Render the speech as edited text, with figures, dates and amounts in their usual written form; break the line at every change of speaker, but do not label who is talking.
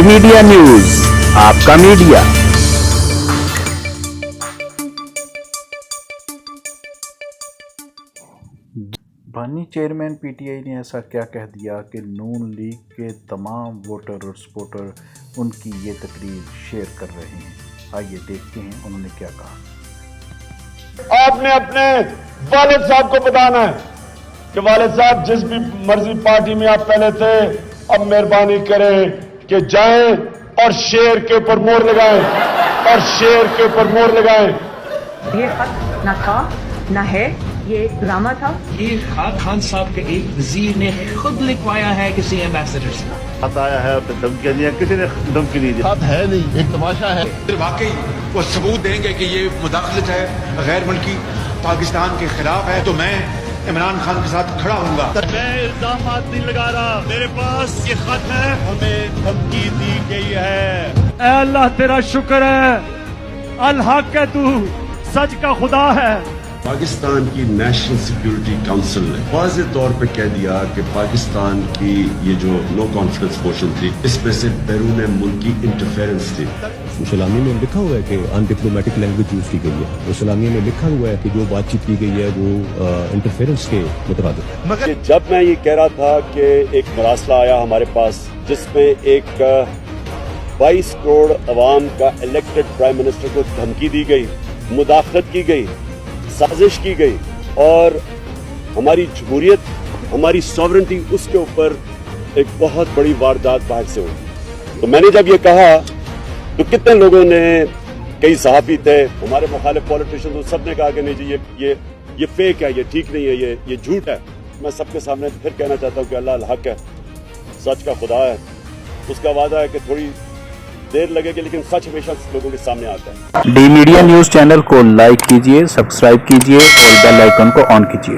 Media news, آپ کا media.
بانی چیئرمین پی ٹی آئی نے ایسا کیا کہہ دیا کہ نون لیگ کے تمام ووٹر اور سپورٹر ان کی یہ تقریر شیئر کر رہے ہیں۔ آئیے دیکھتے ہیں انہوں نے کیا کہا۔
آپ نے اپنے والد صاحب کو بتانا ہے کہ والد صاحب جس بھی مرضی پارٹی میں آپ پہلے تھے، اب مہربانی کریں کہ جائیں اور شیر کے اوپر مور لگائیں اور شیر کے اوپر مور لگائیں۔
یہ خط نہ تھا نہ ہے، یہ ایک ڈرامہ تھا۔
یہ خط خان صاحب کے ایک وزیر نے خود لکھوایا ہے کسی ایمبیسڈر سے۔
خط آیا ہے، دھمکیاں دی، کسی نے دھمکی نہیں دی۔
خط ہے نہیں، ایک تماشا ہے۔
واقعی وہ ثبوت دیں گے کہ یہ مداخلت ہے غیر ملکی، پاکستان کے خلاف ہے، تو میں عمران خان کے ساتھ کھڑا ہوں گا۔
میں الزامات نہیں لگا رہا، میرے پاس یہ خط ہے، ہمیں دھمکی دی گئی ہے۔
اے اللہ تیرا شکر ہے، الحق ہے، تو سچ کا خدا ہے۔
پاکستان کی نیشنل سیکیورٹی کونسل نے واضح طور پہ کہہ دیا کہ پاکستان کی یہ جو نو کانفیڈنس موشن تھی، اس میں سے بیرون ملکی انٹرفیرنس تھی۔
سلامی میں لکھا ہوا ہے کہ ان ڈپلومیٹک لینگویج یوز کی گئی ہے، اور سلامی میں لکھا ہوا ہے کہ جو بات چیت کی گئی ہے وہ انٹرفیرنس کے مترادف ہے۔
مگر جب میں یہ کہہ رہا تھا کہ ایک مراسلہ آیا ہمارے پاس جس میں ایک 22 کروڑ عوام کا الیکٹڈ پرائم منسٹر کو دھمکی دی گئی، مداخلت کی گئی، سازش کی گئی، اور ہماری جمہوریت، ہماری ساورنٹی، اس کے اوپر ایک بہت بڑی واردات باہر سے ہوئی، تو میں نے جب یہ کہا تو کتنے لوگوں نے، کئی صحافی تھے، ہمارے مخالف پولیٹیشن، سب نے کہا کہ نہیں جی یہ فیک ہے، یہ ٹھیک نہیں ہے، یہ جھوٹ ہے۔ میں سب کے سامنے پھر کہنا چاہتا ہوں کہ اللہ الحق ہے، سچ کا خدا ہے، اس کا وعدہ ہے کہ تھوڑی دیر لگے گی لیکن سچ ہمیشہ لوگوں کے سامنے آتا ہے۔
ڈی میڈیا نیوز چینل کو لائک کیجئے، سبسکرائب کیجئے اور بیل آئیکن کو آن کیجئے۔